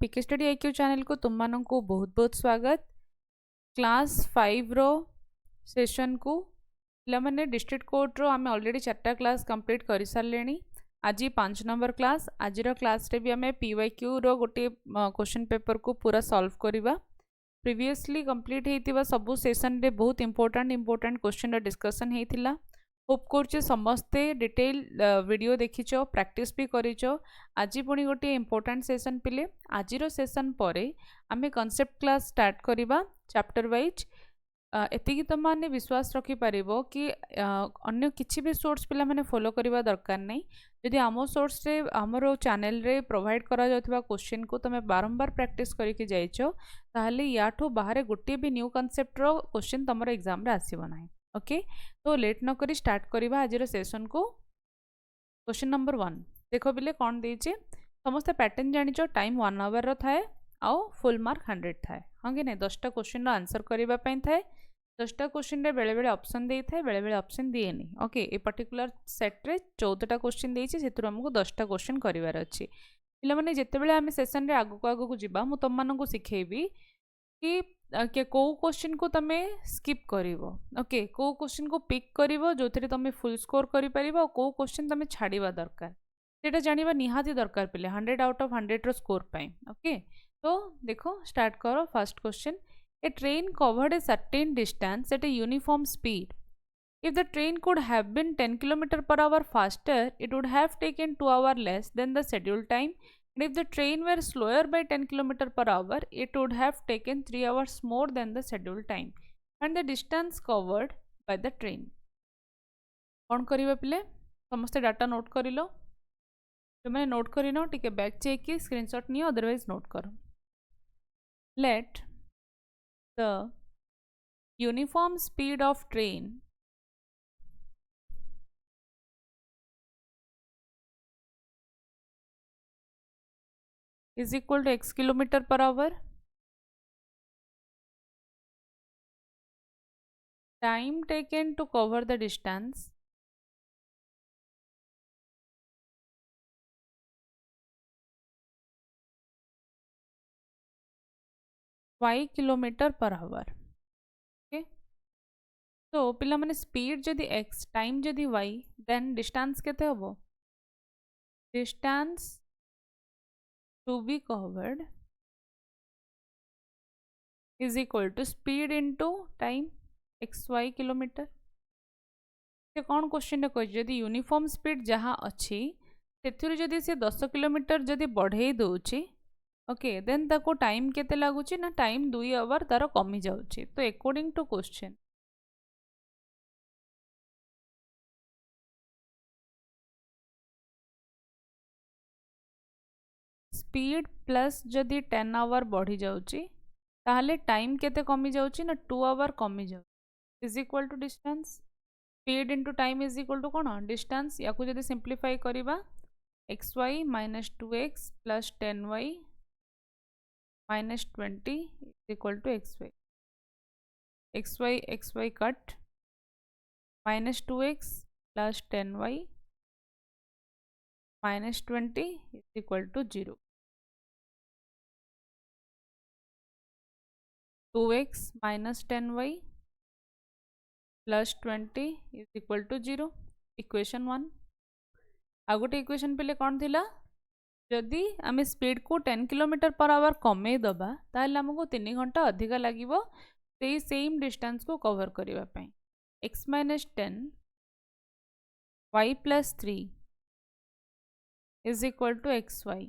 पीके study IQ channel को तुम मानन को बहुत बहुत स्वागत। क्लास 5 रो सेशन को पिला माने डिस्ट्रिक्ट कोर्ट रो आमे ऑलरेडी 4टा क्लास कंप्लीट करि सारलेनी। आज 5 नंबर क्लास आज क्लास रे भी आमे पीवाईक्यू रो गोटे क्वेश्चन पेपर को पूरा सॉल्व करिबा। प्रीवियसली कंप्लीट हेतिबा सबु सेशन रे बहुत इंपोर्टेंट क्वेश्चन रो डिस्कशन हेतिला। होप कर समस्ते डिटेल वीडियो देखीच प्रैक्टिस भी करिच। आज पुणी गोटे इंपोर्टेंट सेशन पिले आज सेशन पर आमे कॉन्सेप्ट क्लास स्टार्ट करिबा चैप्टर वाइज। एतिकी तुम माने विश्वास रखि पारिबो कि अन्य किछि भी सोर्स पिला माने फॉलो करिबा दरकार नै। यदि आमो सोर्स रे हमरो चैनल रे प्रोवाइड करा जाउथबा क्वेश्चन को तमे बारंबार प्रैक्टिस करिके जाइछो ताहले याठो बाहर गोटे भी न्यू कॉन्सेप्ट रो क्वेश्चन तमरो एग्जाम रे आसीबो नै। ओके तो लेट न करी स्टार्ट करिबा आज सेशन को। क्वेश्चन नंबर 1 देखो बिले कौन देइछे समस्त पैटर्न जानिचो। टाइम 1 आवर रो थाए आउ फुल मार्क 100 थाए। हां कि नै 10टा क्वेश्चन रो आंसर करिबा पई थाए। 10टा क्वेश्चन रे बेले बेले ऑप्शन देई थाए बेले बेले ऑप्शन दिए नै। ओके ए पर्टिकुलर सेट रे 14टा क्वेश्चन देइछे सेतुर हमको 10टा क्वेश्चन करिवार अछि। पिला माने जत्ते बेले आमे सेशन रे आगु को जिबा मु तम मानन को सिखेबी कि को क्वेश्चन को तमे स्किप करिवो। ओके को क्वेश्चन को पिक करिवो जो थरे तमे फुल स्कोर करि परिबो और को क्वेश्चन तमे छाड़ीबा दरकार सेटा जानिबा निहाती दरकार पिले 100 आउट ऑफ 100 रो स्कोर पाई। ओके तो देखो स्टार्ट करो। First question a train covered a certain distance at a uniform speed. If the train could have been 10 km per hour faster, it would have taken 2 hours less than the scheduled time. And if the train were slower by 10 km per hour, it would have taken 3 hours more than the scheduled time. And the distance covered by the train. कौन करिबा पिले समस्त data note करिलो। तो मैंने note करिनो टिके back check की screenshot neo otherwise note करो। Let the uniform speed of train is equal to x kilometer per hour. Time taken to cover the distance y kilometer per hour. Okay तो पिला माने speed जदि x time जदि y then distance केते हबो distance to be covered is equal to speed into time xy kilometre. से कौन question कह जदि यूनिफॉर्म स्पीड जहाँ अच्छी से जदि से 10 किलोमीटर जदि बढ़े दउची ओके देन ताको टाइम केते लागुची ना टाइम 2 आवर तार कमी जाउची। तो according to question speed plus जदि 10 आवर बढ़ी जाउची ताहले टाइम केते कमी जाउची ना 2 आवर कमी जाउ is equal to distance speed into time is equal to कौन डिस्टेंस। या को जदि सिंप्लीफाई करिबा xy minus 2x plus 10y minus 20 is equal to xy cut minus 2x plus 10y minus 20 is equal to 0। 2x minus 10y plus 20 is equal to 0 equation 1। आ गोटे equation पे कौन थिला जदि आम स्पीड को 10 किलोमीटर पर आवर कमे दबा ताहले हमको 3 घंटा अधिक लागिवो सेही सेम डिस्टेंस को कवर करिबा पई। x minus 10 y plus 3 is equal to xy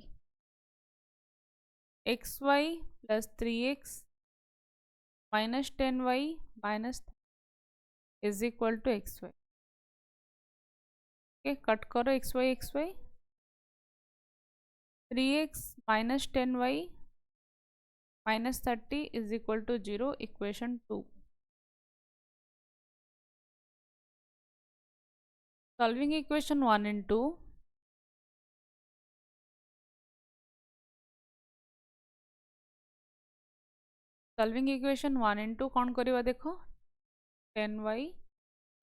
plus 3x minus 10y minus is equal to xy। Okay cut करो xy 3x minus 10y minus 30 is equal to 0 equation 2। Solving equation 1 and 2 solving equation 1 and 2 कौन करिवा देखो 10y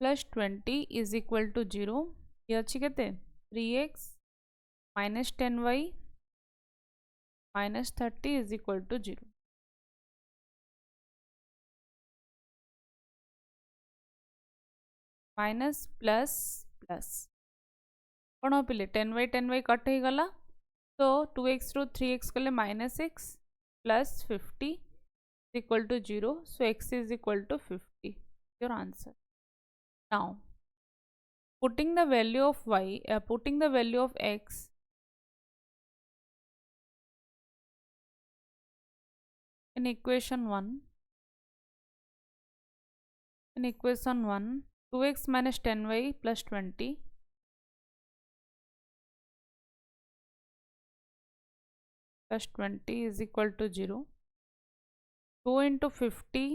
plus 20 is equal to 0 ये अच्छी केते 3x minus 10y -30 is equal to 0 minus plus plus कौन हो पिले 10/10 cut हो गला तो 2x रू 3x कले -x plus 50 equal to 0 so x is equal to 50 your answer now putting the value of putting the value of x in equation 1 2x minus 10y plus 20 plus 20 is equal to 0 2 into 50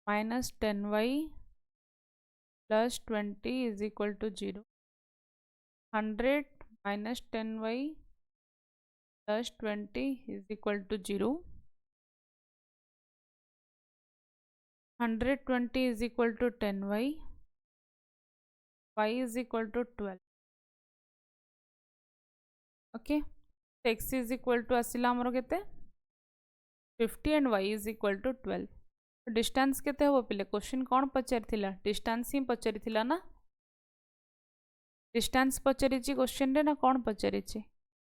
minus 10y plus 20 is equal to 0 100 minus 10y plus 20 is equal to 0 120 is equal to 10y y is equal to 12 okay so x is equal to आसिला हमरो केते 50 and y is equal to 12 तो distance केते हो पिले question कौन पचारिथिला distance ही पचारिथिला ना distance पचारिछि question रे ना कौन पचारिछि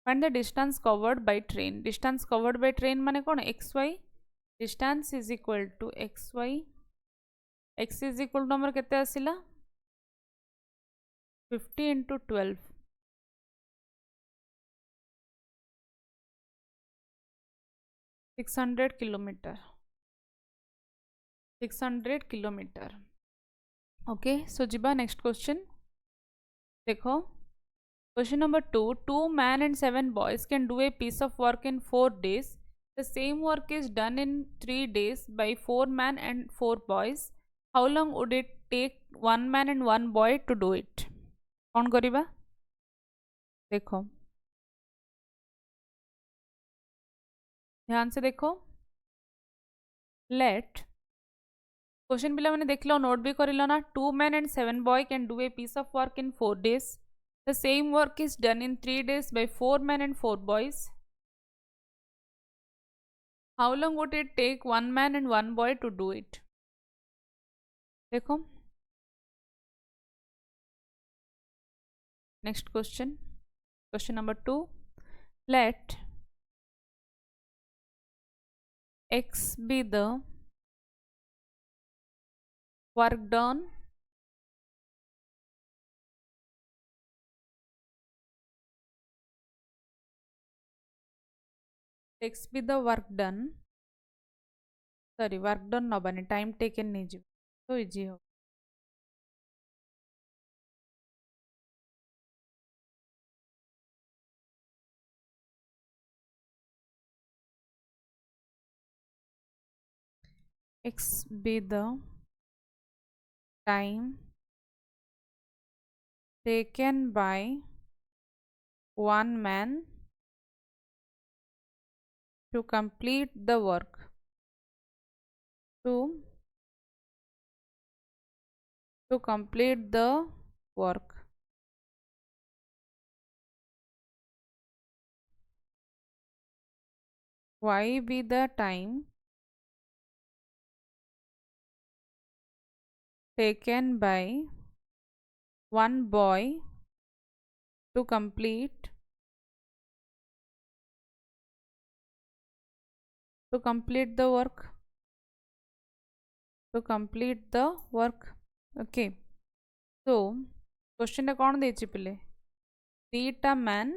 find the distance covered by train distance covered by train माने कौन xy distance is equal to xy x is equal to हमर केते आसिला 50 into 12 600 kilometer 600 kilometer okay so jiba next question देखो question number 2 men and 7 boys can do a piece of work in 4 days the same work is done in 3 days by 4 men and 4 boys how long would it take 1 man and 1 boy to do it कौन करिबा देखो ध्यान से देखो late question पिला मैंने देख लो note भी कर लो ना 2 men and 7 boy can do a piece of work in 4 days the same work is done in 3 days by 4 men and 4 boys how long would it take 1 man and 1 boy to do it देखो next question number 2 let x be the work done x be the work done sorry work done नबानी time taken नहीं जी so easy हो x be the time taken by 1 man to complete the work to complete the work y be the time taken by 1 boy to complete the work okay so question कौन देछि पिले 3 man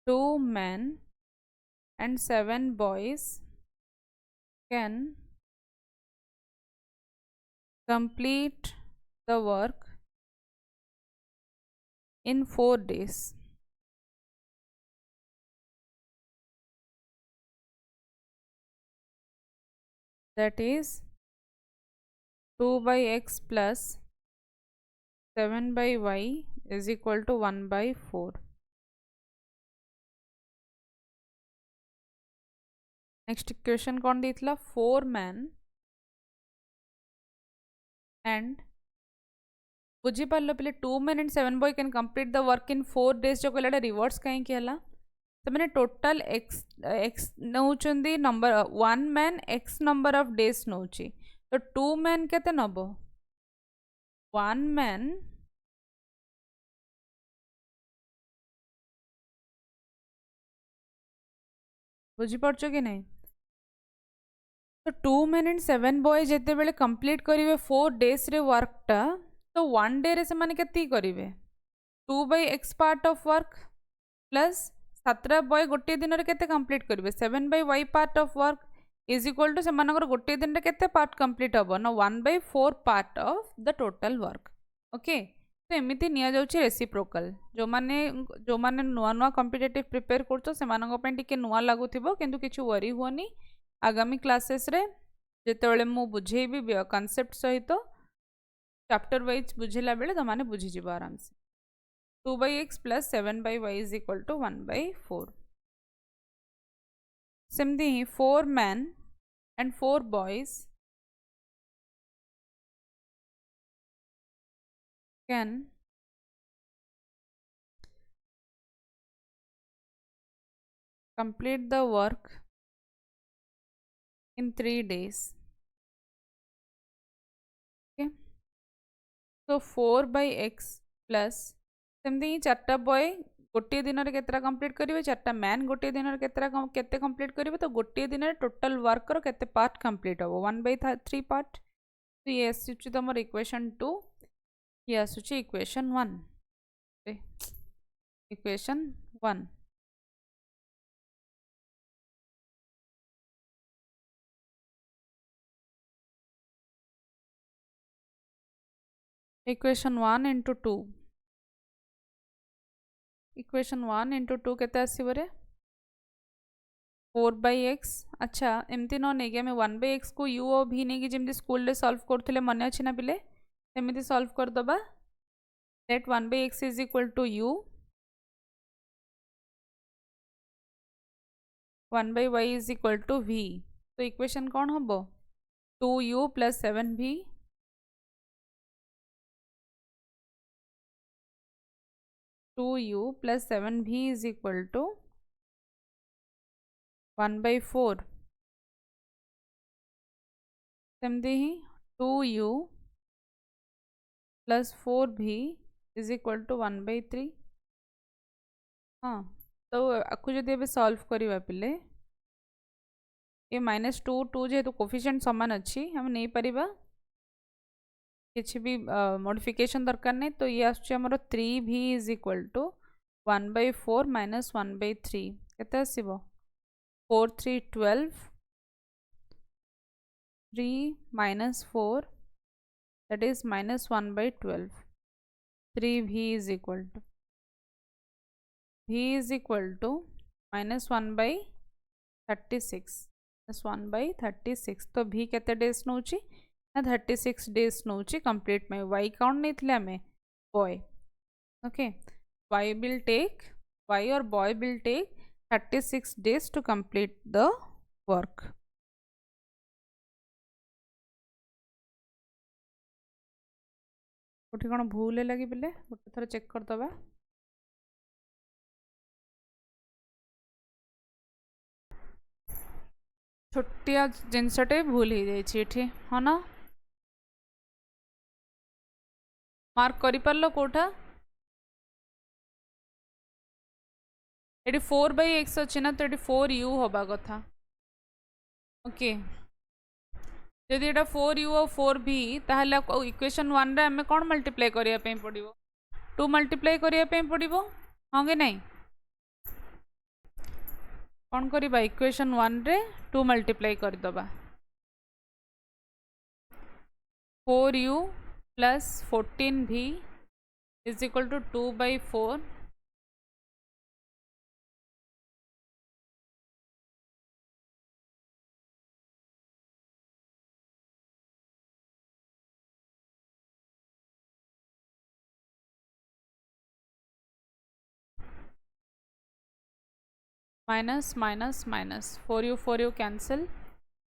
2 men and 7 boys can complete the work in 4 days that is 2 by x plus 7 by y is equal to 1 by 4 next equation कौन देथिला 4 men and बुझी Paarl पे 2 men and 7 boy can complete the work in 4 days जो कहला reverse कहीं हला तो मैंने total x नौचंदी number 1 man x number of days नौची तो 2 man केते नबो 1 man बुझी पड़छो कि नहीं तो 2 men and 7 boy जेते बेले कंप्लीट करिवे 4 days रे वर्कटा तो 1 डे रे से माने केती करिवे 2/x part of work plus 7 boy गोटे दिन रे केते कंप्लीट करिवे 7/y part of work is equal to से मानकर गोटे दिन रे केते पार्ट कंप्लीट हबो ना 1/4 part of the total work okay तो एमिति निया जाउछि रेसिप्रोकल जो माने नुआ नुआ कॉम्पिटिटिव प्रिपेयर करछो से मानक पे टिके नुआ लागुथिबो किंतु किछु वरी हुअनी आगामी क्लासेस रे जेतेबेले मु बुझेबी कांसेप्ट सहित चैप्टर वाइज बुझेला बेले तो माने बुझी जिवो आराम से 2/x plus 7/y is equal to 1/4 सिमती he 4 men and 4 boys can complete the work in 3 days okay so 4/x plus सेमती चार्टा बॉय गोटे दिन में केतरा कंप्लीट करेंगे चार्टा मैन गोटे दिन में केते कंप्लीट करेंगे तो गोटे दिन में टोटल वर्कर केते पार्ट कंप्लीट हम 1/3 पार्ट तो ये आसूची तुम इक्वेशन 2 ये आसूची equation 1 equation 1 equation 1 into 2 equation 1 into 2 केते आसीबो रे 4/x अच्छा एमती न नहीं कि आम 1/x को u और v नहीं कि जमी स्कूल रे सॉल्व करथिले मन अछि ना पिले एमती सॉल्व कर दबा let 1/x is equal to u 1/y is equal to v तो इक्वेशन कौन हबो 2u plus 7v 2u plus 7v is equal to 1/4 सेमती ही 2u plus 4v is equal to 1/3 हाँ तो आपको जब ये सॉल्व करवा पिले ये -2 जेहेतु कोफिशिएंट समान अच्छी हम नहीं पारिबा किसी भी मॉडिफिकेशन दरकार नहीं तो ये आमर 3v is equal to 1/4 minus 1/3 केते आसीबो 4 3 12 3 minus 4 that is -1/12 3v is equal to v is equal to -1/36 -1/36 तो v केते डेज नौची 36 डेज नौची कंप्लीट में y काउंट नहीं थे आमे बॉय ओके y और boy will take 36 days to complete the work गोटे कौन भूल लगी बोले गोटे थर चेक करदबा छोटिया जिनसटे भूल हो जाए हाँ ना मार्क कर पार्ल कोठा ये 4/x अच्छे ना तो ये 4u हवा कथा ओके जदि ये 4u और 4v ताहले इक्वेशन 1 रे हमें कौन मल्टीप्लाई करने पड़ो 2 मल्टीप्लाई करने पड़ो हाँ कि नहीं कौन करवा इक्वेशन 1 रे 2 multiply करदबा 4u plus 14v is equal to 2/4 minus 4u cancel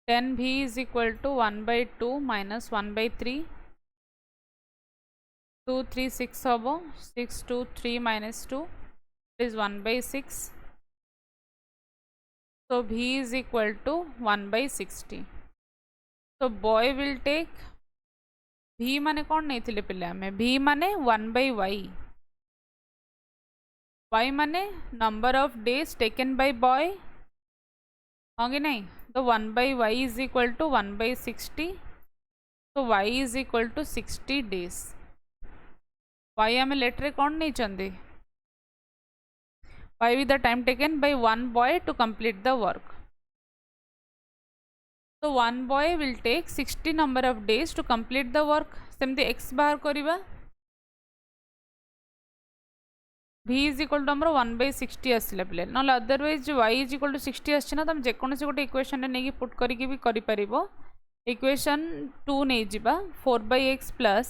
10v is equal to 1/2 minus 1/3 2 3 6 हम 6 2 3 minus 2 is 1 by 6. So V is equal to 1 by 60. So boy will take V माने कौन नहीं थिले पिले हमें V माने 1 by y. Y माने number of days taken by boy होंगे नहीं तो 1 by y is equal to 1 by 60. So y is equal to 60 days. y हमें लेटर कौन नहीं चाहते y with the time taken by one boy to complete the work. So one boy will take 60 number of days to complete the work. सेमती x बाहर करिबा v is equal to हमरो 1 by 60 आसिला पिले न otherwise y is equal to 60 आछि ना तम जे कोनसे गोटे इक्वेशन ने की पुट करिकि भी करि परिबो. इक्वेशन 2 नै जिबा 4 by x plus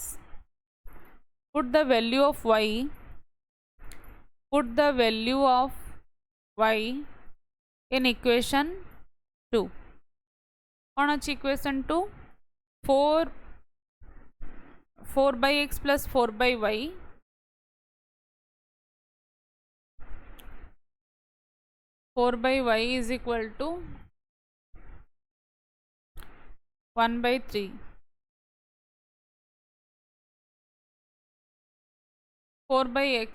put the value of y in equation 2. कौन अच्छी equation 2 4 by x plus 4 by y 4 by y is equal to 1 by 3. 4 by x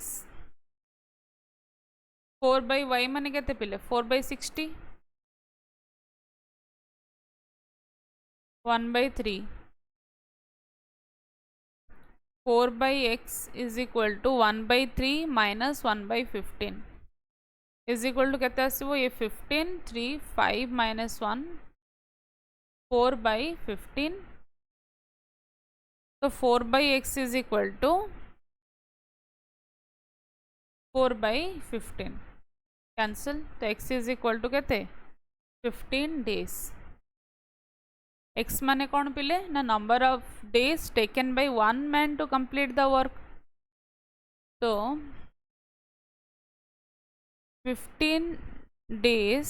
4 by y माने कहते पिले 4 by 60 1 by 3. 4 by x is equal to 1 by 3 minus 1 by 15 is equal to कहते आसिबो ये 15 3 5 minus 1 4 by 15. So 4 by x is equal to 4 by 15 cancel. तो x is equal to कहते 15 days. x माने कौन पिले ना number of days taken by one man to complete the work. तो 15 days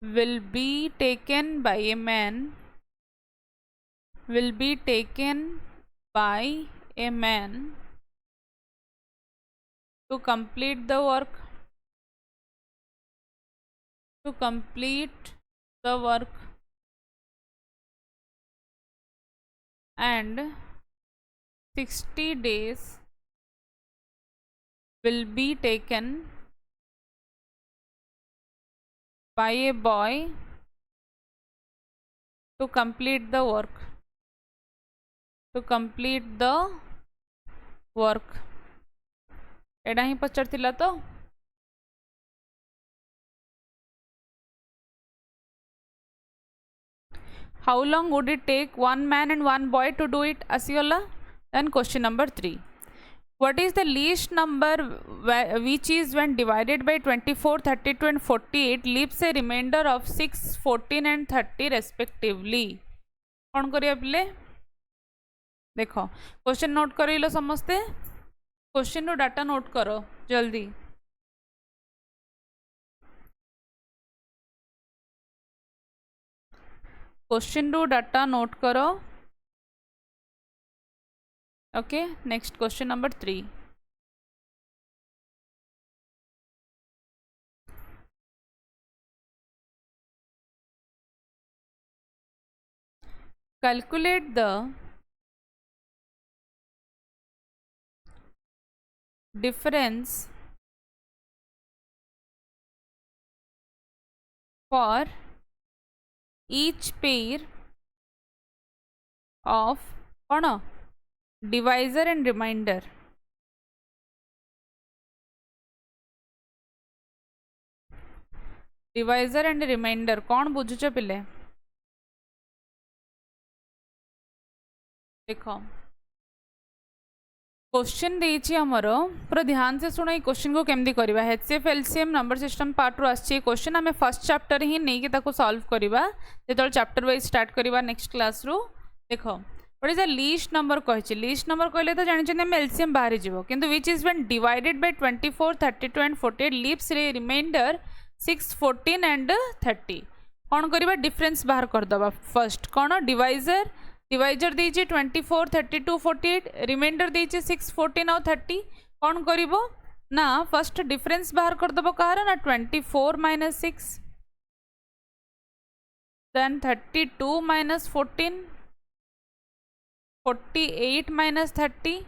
will be taken by a man to complete the work and 60 days will be taken by a boy to complete the work. एडा ही पचारथिला तो how long would it take one man and one boy to do it आसीगला. Then question number 3. What is the least number which is when divided by 24, 32 and 48 leaves a remainder of 6, 14 and 30 respectively. कौन करिया पिले देखो question note करिलो समस्ते question रो data note करो जल्दी. Question रो data note करो. Okay, next question number 3. Calculate the difference for each pair of divisor and remainder. Divisor and remainder कौन बुझुच पिले देखो क्वेश्चन देछि हमर पूरा ध्यान से सुनो. क्वेश्चन को केमदी करबा HCF LCM number system part रो आछि क्वेश्चन हमें फर्स्ट चैप्टर ही नहीं कि ताको सॉल्व करबा जेतल चैप्टर वाइज स्टार्ट करबा नेक्स्ट क्लास रो. देखो what is the least number कहछि लीस्ट नंबर कहले तो जानि हम एलसीएम बाहर जीवो किंतु which is when divided by 24 32 and 48 leaves remainder 6 14 and 30 कौन करबा डिफरेंस बाहर कर दबा. फर्स्ट कौन डिवाइजर डिवाइजर देइचे 24 32 48 रिमाइंडर देइचे 6 14 और 30 कौन करिवो ना फर्स्ट डिफरेंस बाहर कर दबो कहार ना 24 माइनस 6 देन 32 माइनस 14 48 माइनस 30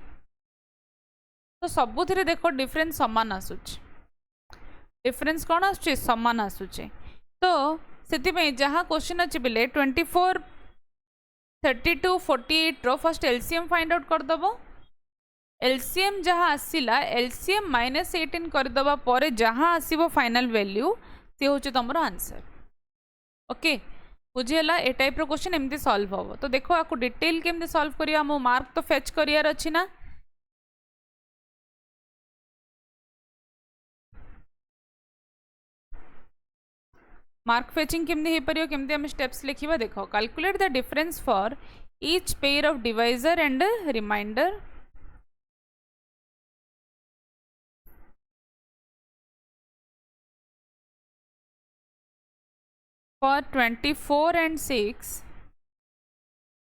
तो सबुथिरे देखो डिफरेंस समान आसुच डिफरेंस कौन आसुचे समान आसुचे तो से जहाँ क्वेश्चन अच्छे पिले 24 32 48 रो फर्स्ट एलसीएम फाइंड आउट करदब एलसीएम जहाँ आसला एलसीएम माइनस 18 करदबा परे जहाँ आसीबो फाइनल वैल्यू सी होचे तमरो आंसर ओके बुझीगला ए टाइप रो क्वेश्चन एमती सॉल्व हम तो देखो आपको डिटेल केमती सॉल्व करिया मो मार्क तो फेच करियार अछि ना मार्क फेचिंग केमती हे परियो केमती हम स्टेप्स लिखिबा देखो calculate the difference for each pair of divisor and remainder for 24 and 6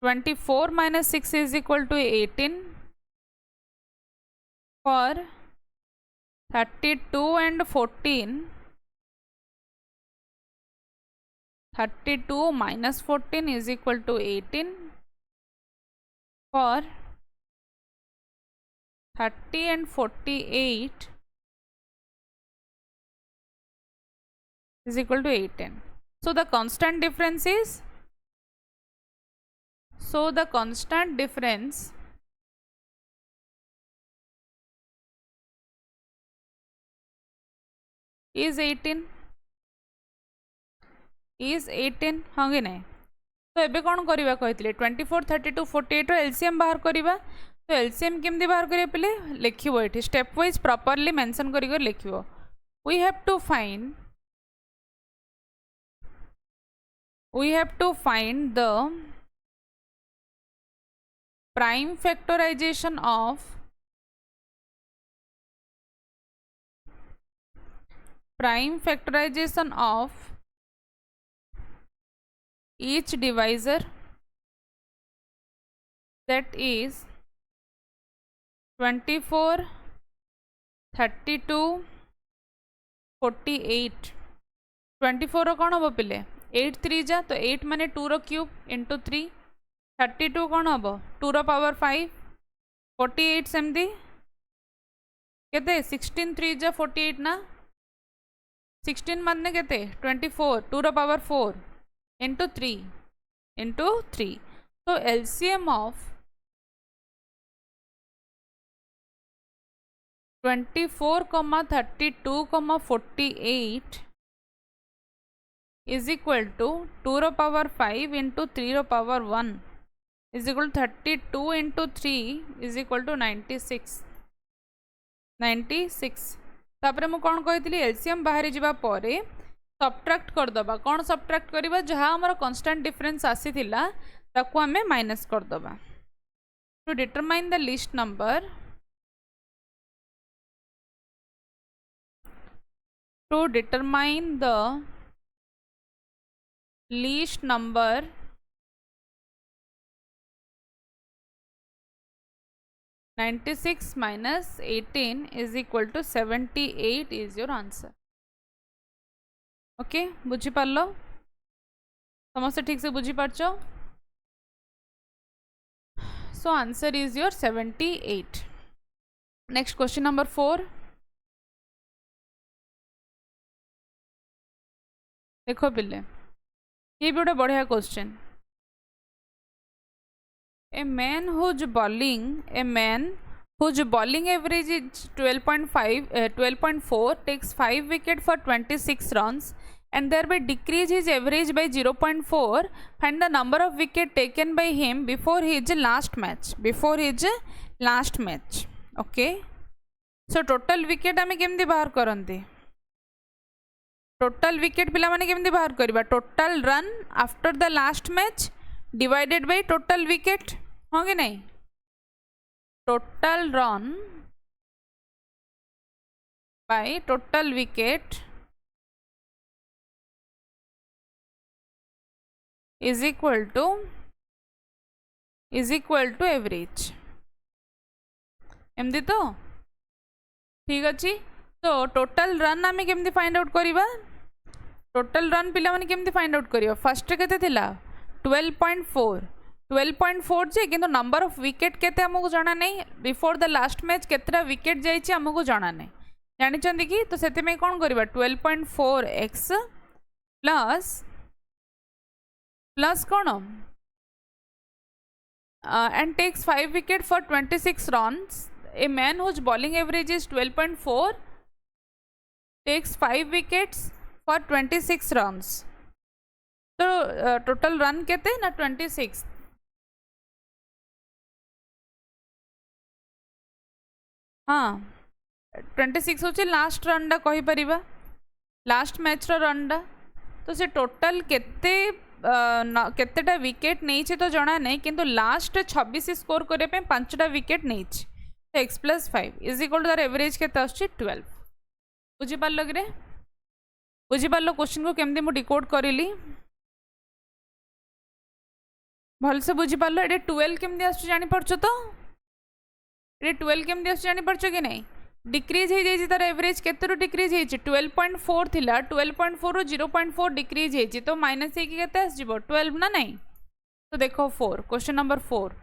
24 minus 6 is equal to 18 for 32 and 14 32 minus 14 is equal to 18 for 30 and 48 is equal to 18. So the constant difference is is 18 हाँ कि नहीं तो एबे कौन करवा कहते 24 32 48 LCM बाहर करवा तो एलसीएम केमती बाहर करिया पिले लिखिबो एठी स्टेप वाइज प्रॉपर्ली मेंशन करिकर लिखिबो we have to find the prime factorization of each divisor that is 24 32 48 24 रो कौन हम पिले 8 3 जा तो 8 माने 2 रो क्यूब इंटू 3 32 कौन हम 2 रो पावर 5 48 सेमती केते 16 3 जा 48 ना 16 माने केते 24 2 रो पावर 4 इंटू 3 तो LCM of 24, 32, 48 is equal to 2 रो पावर 5 इंटू 3 रो power 1 is equal to 32 into 3 is equal to 96 तापरे मु कौन कही एलसीएम बाहरी जावा परे सबट्रैक्ट करदबा कौन सबट्रैक्ट करबा जहाँ हमर कांस्टेंट डिफरेंस आसी थिला ताकू हमें माइनस करदबा to determine the least number to determine the least number (96 minus 18 is equal to 78 is your answer. Okay बुझी पारलो समस्त ठीक से बुझी पारछो so answer is your 78. Next question number 4 देखो पिले ये भी गोटे बढ़िया question a man whose bowling average is 12.4 takes 5 wicket for 26 runs and thereby decrease his average by 0.4. Find the number of wicket taken by him before his last match. Okay, so total wicket आमे केमती बाहर करंती total wicket पिला माने केमती बाहर करबा total run after the last match divided by total wicket हाँ कि नहीं total run by total wicket is equal to is equal to average एमती तो ठीक अच्छे। तो टोटल रन आम केमती फाइंड आउट करवा टोटल रन पिला माने केमती फाइंड आउट करियो फर्स्ट केते थिला 12.4 जे किंतु नंबर ऑफ विकेट केते हमको जाना नहीं बिफोर द लास्ट मैच केतरा विकेट जाइछि हमको जाना नहीं जानिछंती कि तो सेते में कोन करबा 12.4x plus cone and takes 5 wicket for 26 runs. A man whose bowling average is 12.4 takes 5 wickets for 26 runs. तो टोटल रन केते ना 26 हाँ 26 होचे लास्ट रन डा कहि परिबा लास्ट मैच रो रन डा तो से टोटल केते केतेटा विकेट नहीं तो जना नहीं किंतु लास्ट 26 स्कोर करने पे 5टा विकेट नहीं तो x + 5 इज इक्वल टू तार एवरेज केते आछी 12 बुझी पारलो कि बुझी पारलो क्वेश्चन को केमती मु डिकोड करिली भल से बुझी पारलो एडे 12 केमती आछी जानि परछो तो एडे 12 केमती आछी जानि परछो कि नहीं डिक्रीज हो जाए तार एवरेज केते डिक्रीज हो 12.4 थिला 12.4 रो 0.4 डिक्रीज हो तो माइनस हे केते आसीबो 12 ना नहीं तो देखो 4 क्वेश्चन नंबर 4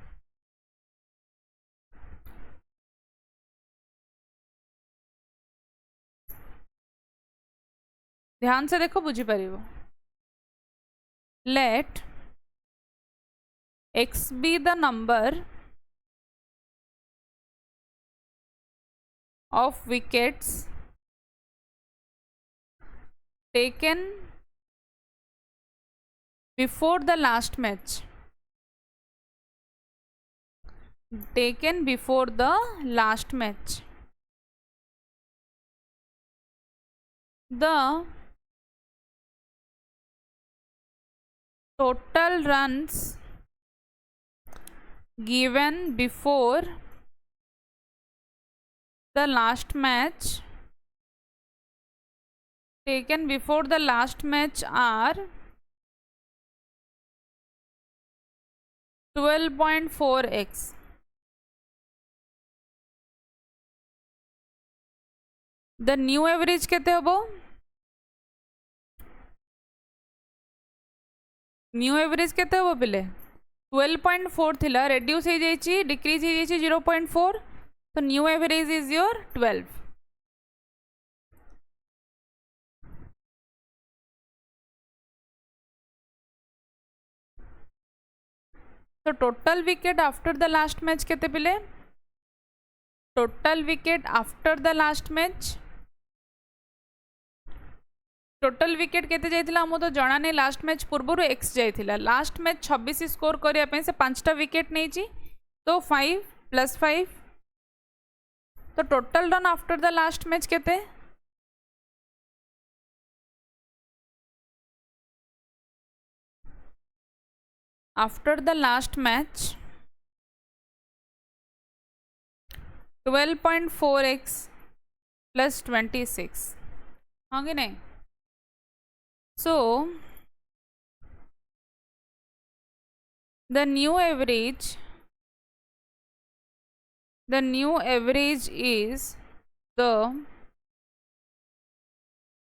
ध्यान से देखो बुझी परिबो let x be the number of wickets taken before the last match the total runs given before the last match taken before the last match are 12.4x the new average केते हबो new average केते हबो पिले 12.4 थिला reduce हो जाइछि decrease हो जाइछि 0.4 तो न्यू एवरेज इज योर 12 तो total wicket after the last match केते पिले total wicket after the last match total wicket केते जाइथिला हमो तो जणा नै लास्ट मैच पूर्व x जाइथिला लास्ट मैच 26 स्कोर करिया पे से 5टा विकेट नेछि तो 5 + 5 तो total run after the last match केते after the last match 12.4x + 26 हाँ कि नहीं so the new average is the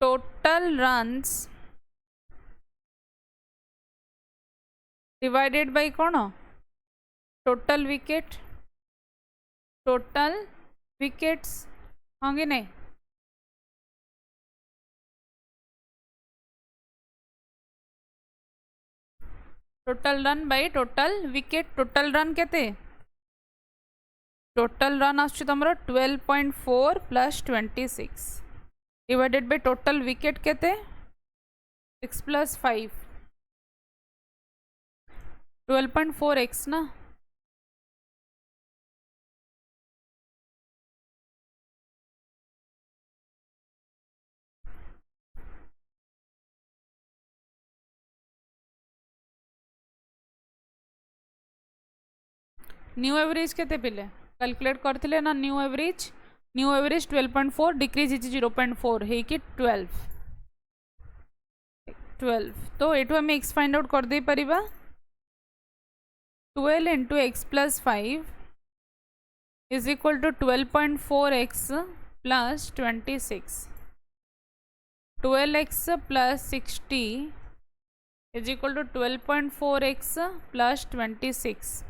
total runs divided by कौन total wickets हाँ कि नहीं total run by total wicket total run केते टोटल रन आछी तमरो 12.4 + 26 डिवाइडेड बाय टोटल विकेट केते x + 5 12.4x ना न्यू एवरेज केते पिले कैलकुलेट करथिले ना न्यू एवरेज 12.4 डिक्रीज इज 0.4 हे कि 12 तो एठू हम x फाइंड आउट कर दे परिबा 12 into x plus 5 is equal to 12.4x plus 26. 12x plus 60 is equal to 12.4x plus 26.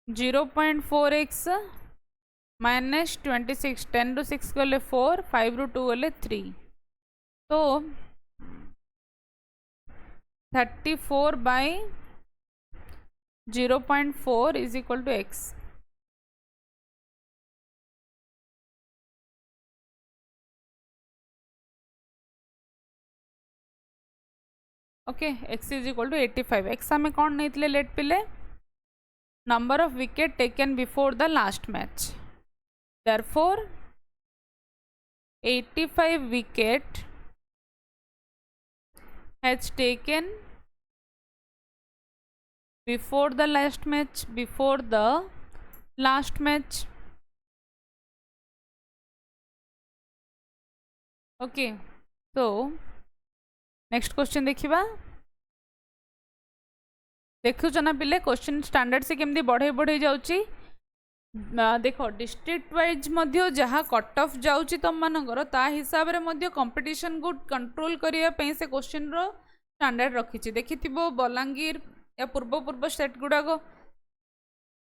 0.4x minus 26. 10 to 6 गले 4, 5 ru 2 गले 3. तो 34 by 0.4 is equal to x. Okay x is equal to 85. x आम कौन नहीं let पिले number of wicket taken before the last match. Therefore 85 wicket has taken before the last match. Before the last match. Okay तो next question देखिबा. देखुच ना पिले question standard से केमती बढ़े बढ़े जाउची. देखो डिस्ट्रिक्ट वाइज मध्य जहाँ कट ऑफ जाउची तुम मानकर ता हिसाब रे मध्य कंपटीशन को कंट्रोल करिया पे से क्वेश्चन रो स्टैंडर्ड रखिछि. देखिथिबो बलांगीर या पूर्व पूर्व स्टेट गुड़ाक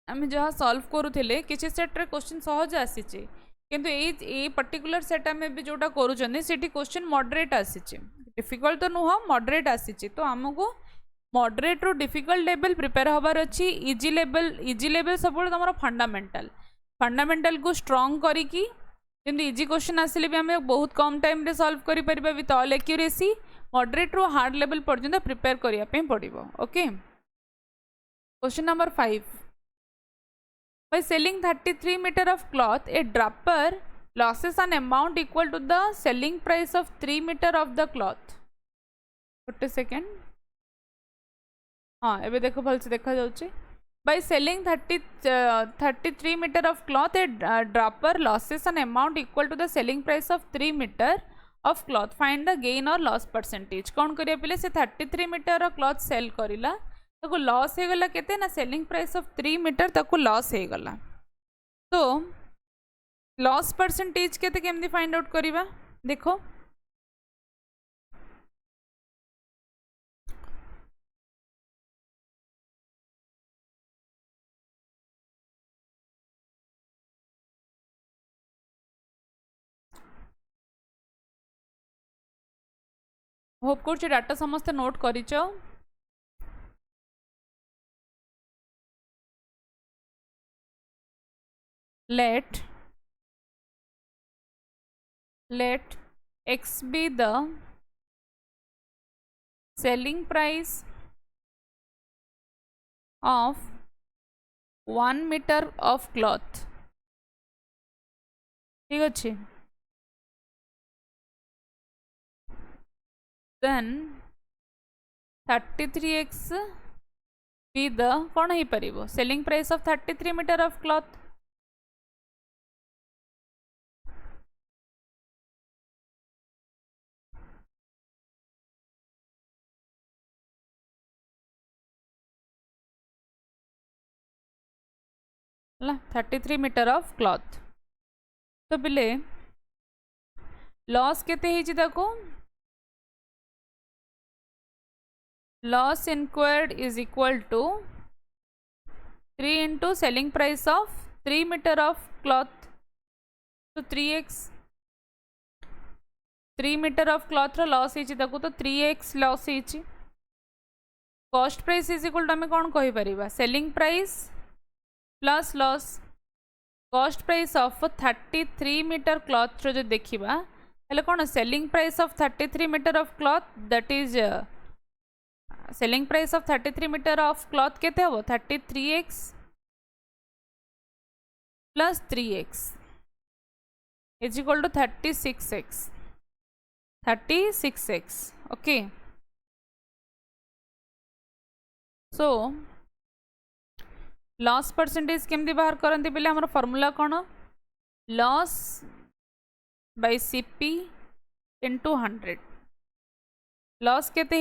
आम जहाँ सॉल्व करूले किसी सेट रे क्वेश्चन सहज आसीचे किंतु ए पर्टिकुलर सेट आम भी जोटा करूछन सेठी क्वेश्चन मॉडरेट आसीचे. डिफिकल्ट तो नुह मॉडरेट आसीचे. तो आमको मॉडरेट रू डिफिकल्ट लेवल प्रिपेयर हबार अच्छी. इजी लेवल सब तुम फंडामेंटल को स्ट्रॉन्ग करिकी जमी इजी क्वेश्चन आसिले भी आम बहुत कम टाइम रे सॉल्व करि परिबा विथ ऑल एक्यूरेसी. मॉडरेट रू हार्ड लेवल पर्यंत प्रिपेयर करिया पे पड़िबो. Okay question number 5. By selling 33 meter of cloth, a draper losses an amount equal to the selling price of 3 meter of the cloth. Wait a second. हाँ एबे देखो भल से देखा जाउची. By selling 33 meter of cloth, a draper losses an amount equal to the selling price of 3 meter of cloth. Find the gain or loss percentage. कौन करिया पिले से 33 meter of cloth sell करिला ताको लॉस हो गला केते ना सेलिंग प्राइस ऑफ 3 मीटर ताको लॉस हो गला. तो लॉस परसेंटेज केते केमदी फाइंड आउट करिबा. देखो होप कर डाटा समस्त note करिच. let x be the selling price of 1 meter of cloth. ठीक अच्छे. then 33x be the कौन ही परिबो selling price of 33 meter of cloth. ला 33 मीटर ऑफ क्लॉथ. तो पिले लॉस केते ही ताको loss incurred is equal to 3 into selling price of 3 metre of cloth. तो 3x 3 मीटर ऑफ क्लॉथ रो लॉस ही ताको तो 3x लॉस ही. Cost price is equal to आम कौन कहि परिबा selling price plus loss. Cost price of 33 metre cloth रो जो देखिबा हेले कौन selling price of 33 metre of cloth that is selling price of 33 metre of cloth केते हो 33x plus 3x is equal to 36x. Okay so loss percentage केमती बाहर करते पे आम फॉर्मूला कौन loss by CP into 100. Loss केते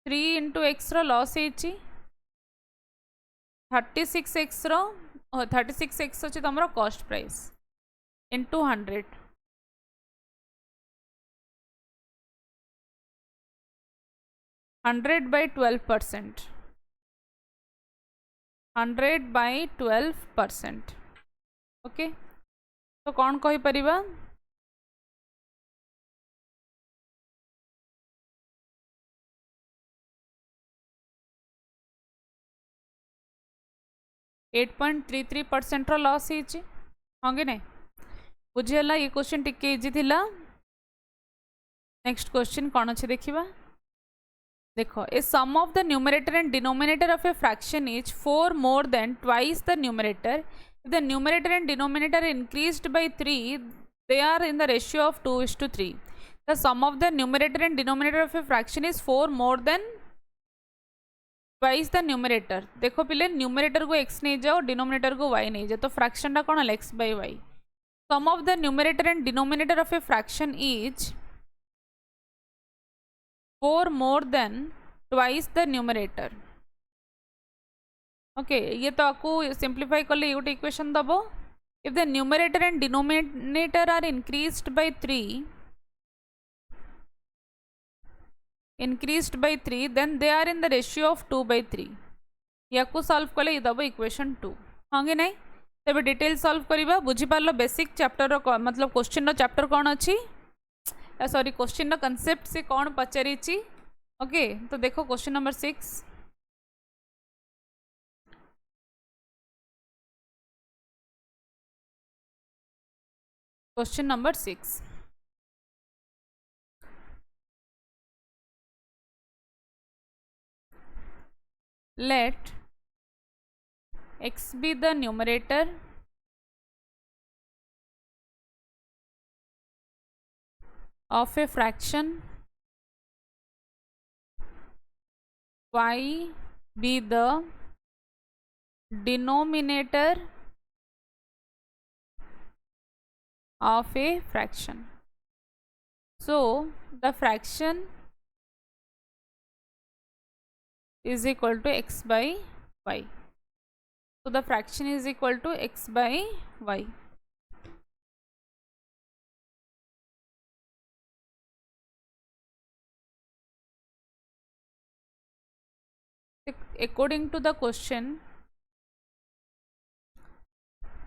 3 into x Ross हो 36x रो 36x अच्छे तुम कॉस्ट प्राइस इंटू 100 100/12%, 100/12%। ओके तो कौन कही परिबा 8.33% लॉस हो हाँ कि नहीं बुझीगला ये क्वेश्चन टिके इजी थिला। नेक्स्ट क्वेश्चन कौन अच्छे देखा देखो a sum of the numerator and denominator of a fraction is 4 more than twice the numerator if the numerator and denominator increased by 3 they are in the ratio of 2:3 the sum of the numerator and denominator of a fraction is 4 more than twice the numerator। देखो पिले numerator को x नहीं जाओ denominator को y नहीं जाओ तो fraction टा कौन है x by y। Sum of the numerator and denominator of a fraction is 4 more than twice the numerator। Okay ये तो आपको सिंप्लीफाई कर ले गोटे इक्वेशन दबो if the numerator and denominator are increased by 3 then they are in the ratio of 2/3 या को solve कले ये दबो इक्वेशन 2 हाँ कि नहीं तबे डिटेल सॉल्व करिबा बुझी पारलो बेसिक चैप्टर रो मतलब क्वेश्चन रो चैप्टर कौन अच्छी सॉरी क्वेश्चन रो कांसेप्ट से कौन पचारी ओके तो देखो question number 6 question number 6 let x be the numerator of a fraction y be the denominator of a fraction so the fraction is equal to x by y so the fraction is equal to x by y according to the question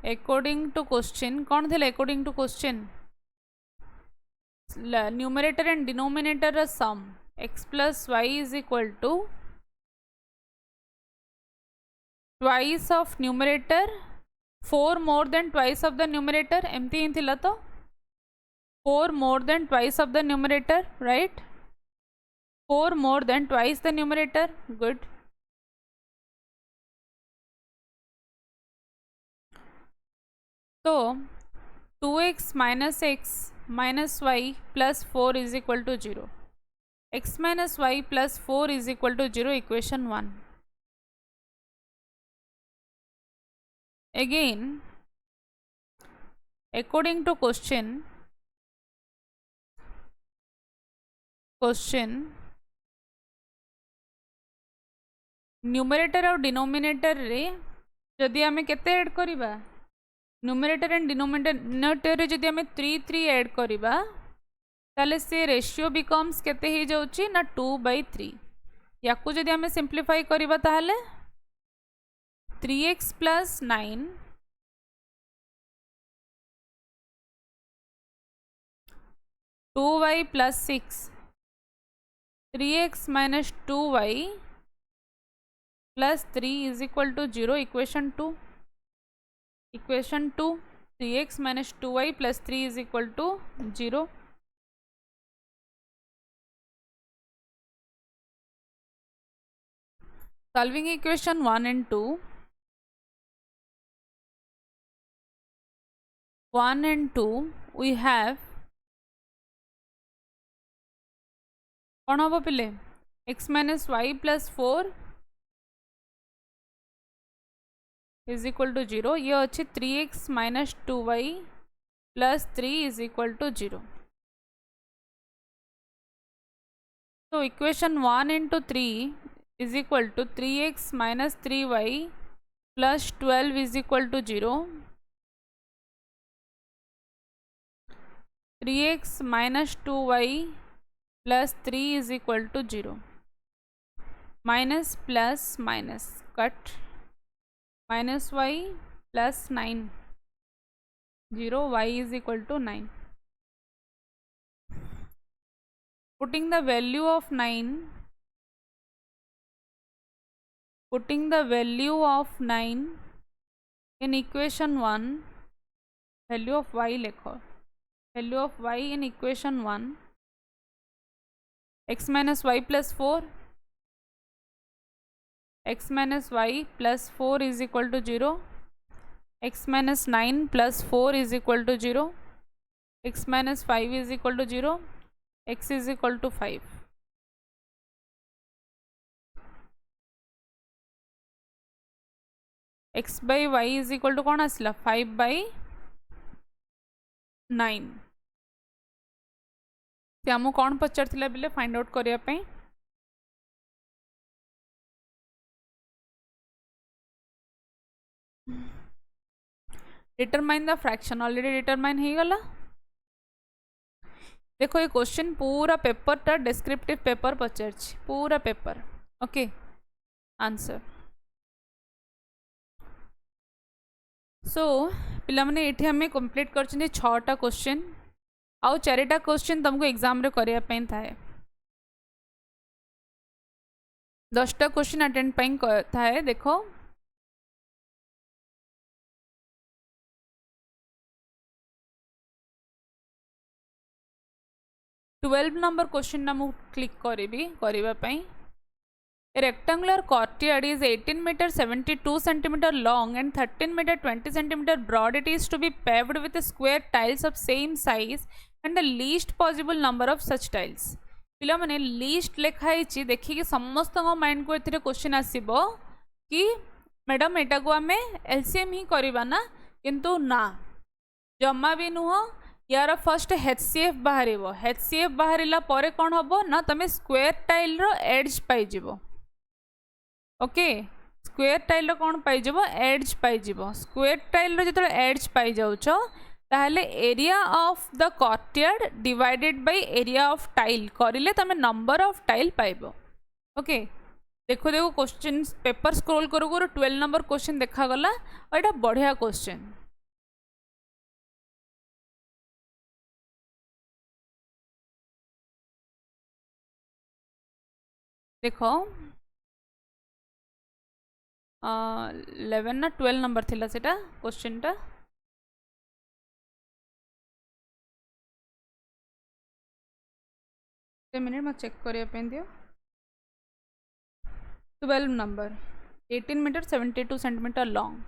कौन थे according to question numerator and denominator sum x plus y is equal to twice of numerator 4 more than twice of the numerator एमती ही थिला तो 4 more than twice of the numerator right 4 more than twice the numerator good तो 2x minus x minus y plus 4 is equal to 0 x minus y plus 4 is equal to 0 equation 1 again according to question numerator और denominator रे जदि आमे केते add करिबा numerator and denominator रे जदि आमे 3 ऐड करिबा ताले से रेशियो बिकम्स केते ही जाउची ना 2/3 याकू जदि आमे सिंप्लीफाई करिबा ताले 3x plus 9 2y plus 6 3x minus 2y plus 3 is equal to 0 equation 2 3x minus 2y plus 3 is equal to 0 solving equation 1 and 2 1 and 2 we have कौन हम पिले x minus y plus 4 is equal to 0 ये अच्छे 3x minus 2y plus 3 is equal to 0 So equation 1 into 3 is equal to 3x minus 3y plus 12 is equal to 0. 3x minus 2y plus 3 is equal to 0. Minus plus minus cut. Minus y plus 9. 0, y is equal to 9. Putting the value of 9 in equation 1, value of y लिखो, value of y in equation 1, x minus y plus 4, x minus y plus 4 is equal to 0, x minus 9 plus 4 is equal to 0, x minus 5 is equal to 0, x is equal to 5. x by y is equal to कौन आसला 5 by 9. से आमु कौन पचार बेले find out करिया पे determine the fraction already determine हो गला. देखो ये क्वेश्चन पूरा पेपर टा डिस्क्रिप्टिव पेपर पचार पूरा पेपर. Okay answer. सो पिला माने एठी हमें कंप्लीट कर 6टा क्वेश्चन आउ 4टा क्वेश्चन तुमको एग्जाम रे करिया पे थाए. 10टा क्वेश्चन अटेंड पे थाए. देखो ट्वेल्व नंबर क्वेश्चन ना मु क्लिक करी. A rectangular courtyard is 18 meter 72 centimeter long and 13 meter 20 centimeter broad. It is to be paved with square tiles of same size and the least possible number of such tiles. पिला माने least लिखाई देखिए कि समस्त mind को एथिरे question आसीबो कि madam एटा को आमे एलसीएम ही करबा ना, किंतु ना जम्मा भी नुह. यार फर्स्ट एचसीएफ बाहरिबो. एचसीएफ बाहरिला परे कोन हबो ना तमे स्क्वायर टाइल रो एड्ज पाई जिवो. ओके स्क्वायर टाइल रो कोन पाई जिवो एड्ज पाई जिवो. स्क्वायर टाइल रो जतले एड्ज पाई जाउछो ताहले area of the courtyard divided by area of tile करिले तमे नंबर ऑफ टाइल पाइबो. ओके देखो देखो क्वेश्चन पेपर स्क्रॉल करू करू 12 नंबर क्वेश्चन देखा गला और एटा बढ़िया क्वेश्चन. देखो 11 ना 12 नंबर थिला सेटा क्वेश्चन टा. मिनट मैं चेक करिया पे दियो. 12 number 18 metre 72 centimetre long.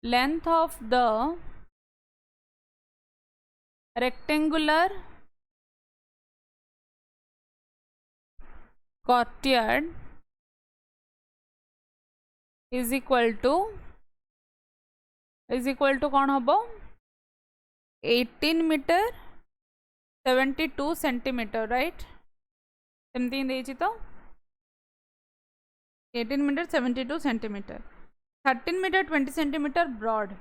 Length of the rectangular courtyard is equal to कौन हबो 18 मीटर 72 सेंटीमीटर राइट. एमती देछि तो 18 metre 72 centimetre 13 metre 20 centimetre broad.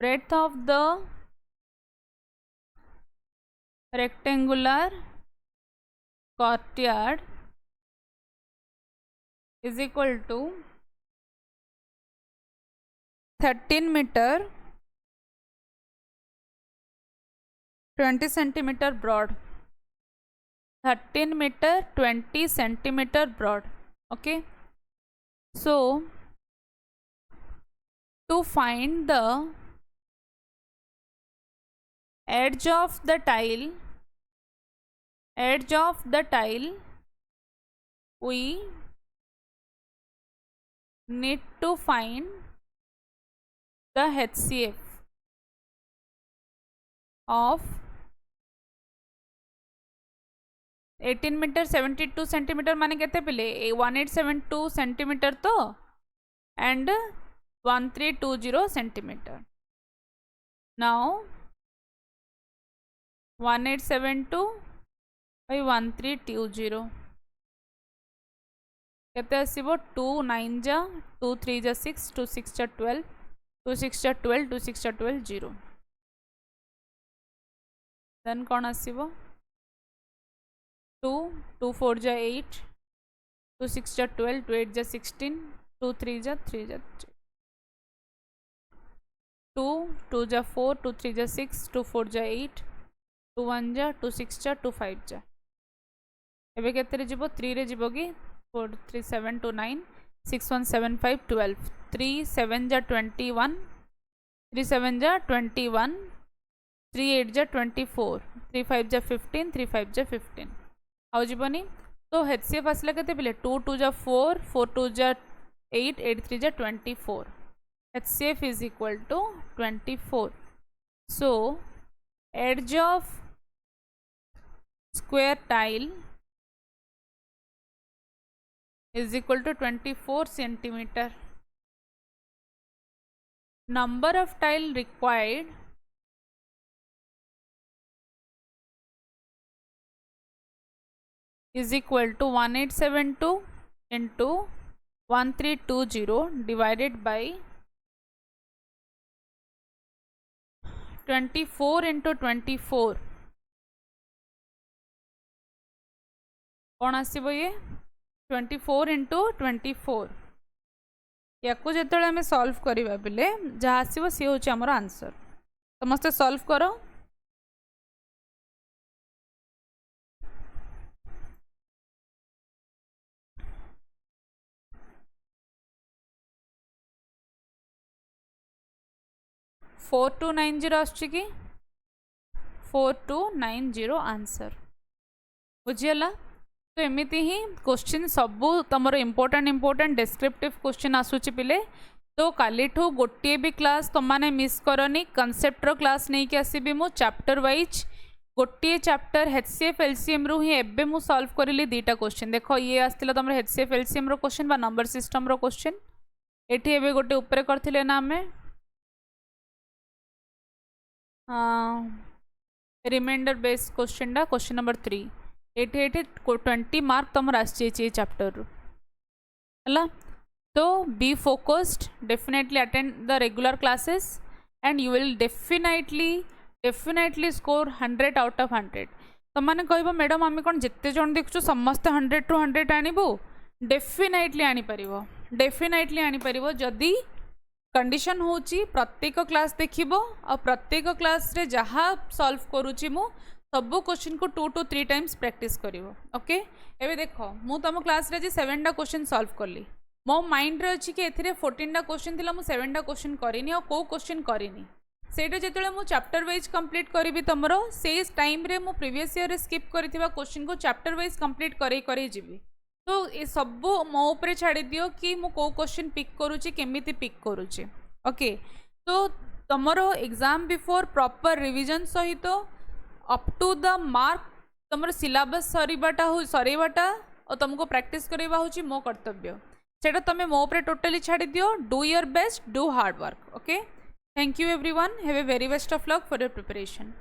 breadth of the rectangular courtyard is equal to 13 meter 20 centimeter broad. 13 meter 20 centimeter broad. Okay, so to find the edge of the tile we need to find the HCF of 18 metre 72 centimetre माने केते पिले 1872 centimetre तो and 1320 centimeter. Now 1872 by 1320 केते आसीबो 2 9 जा 2 3 जा 6 2 6 जा 12 2 6 जा 12 2 6 जा 12 0 देन कौन आसीबो 2 2 4 जा 8 2 6 जा 12 2 8 जा 16 2 3 जा 3 जा 2 2 जा 4 2 3 जा 6 2 4 जा 8 2 1 जा 2 6 जा 2 5 जा एबे केते रे जीवो 3 रे जीवो की 4 3 7 2 9 6 1 7 5 12 3 7 जा 21 3 7 जा 21 3 8 जा 24 3 5 जा 15 3 5 जा 15 आउ जीवनी तो HCF आसला केते पिले 2 2 जा 4 4 2 जा 8 8 3 जा 24 HCF is equal to 24. So edge of square tile is equal to 24 centimeter. Number of tile required is equal to 1872 into 1320 divided by 24 into 24 कौन आसीबो ये 24 into 24 याकू जेतले हमें सॉल्व करिबा बिले जहा आसीबो सी होची हमर आंसर समस्त सॉल्व करो फोर टू 90 आसुची की 4290 आंसर बुझीगला तो एमती ही क्वेश्चन सबू तुम इंपोर्टेंट डिस्क्रिप्टिव क्वेश्चन आसूची पिले तो काली गोटे भी क्लास तुमने मिस करनी कॉन्सेप्टर क्लास नहीं कि आसबि मु चैप्टर वाइज गोटे चैप्टर HCF LCM रु ही एबे मु सॉल्व करली दीटा क्वेश्चन देखो ये आसला तुम HCF LCM रो क्वेश्चन बा नंबर सिस्टम रो क्वेश्चन एठी एबे गोटे ऊपर करथिले ना हमें रिमाइंडर बेस क्वेश्चन डा क्वेश्चन नंबर 3 एटी 20 मार्क तुम आसी चैप्टर है तो be focused definitely attend the regular classes and you will definitely score 100 out of 100 तुमने कह मैडम आम कौन जिते जन देखु समस्ते 100 to 100 आणबू डेफिनेटली आनीपर जदि कंडीशन होची प्रत्येक क्लास देखिबो और प्रत्येक क्लास रे जहाँ सॉल्व करूची मु सबू क्वेश्चन को 2 to 3 टाइम्स प्रैक्टिस करिवो ओके एबे देखो मु तुम क्लास रे 7 टा क्वेश्चन सॉल्व करली मो माइंड रे अछि कि एथिरे 14 टा क्वेश्चन थिला मु 7 टा क्वेश्चन करिनी और को क्वेश्चन करिनी सेटा जेतले मु चैप्टर वाइज कंप्लीट करिवि तमरो से टाइम रे मु प्रीवियस ईयर रे स्किप करिथिबा क्वेश्चन को चैप्टर वाइज कंप्लीट करै जिवि तो ये सब मो ऊपर छाड़ी दियो कि मु को क्वेश्चन पिक करूची केमिति पिक करूची ओके तो तमरो एग्जाम बिफोर प्रॉपर रिवीजन सहित अप टू द मार्क तुम सिलेबस सरीबाटा और तुमको प्रैक्टिस करवा हूँ मो कर्तव्य सेटा तुम मो ऊपर टोटली छाड़ी दियो do your best do hard work okay thank you everyone have a very best of luck for your preparation.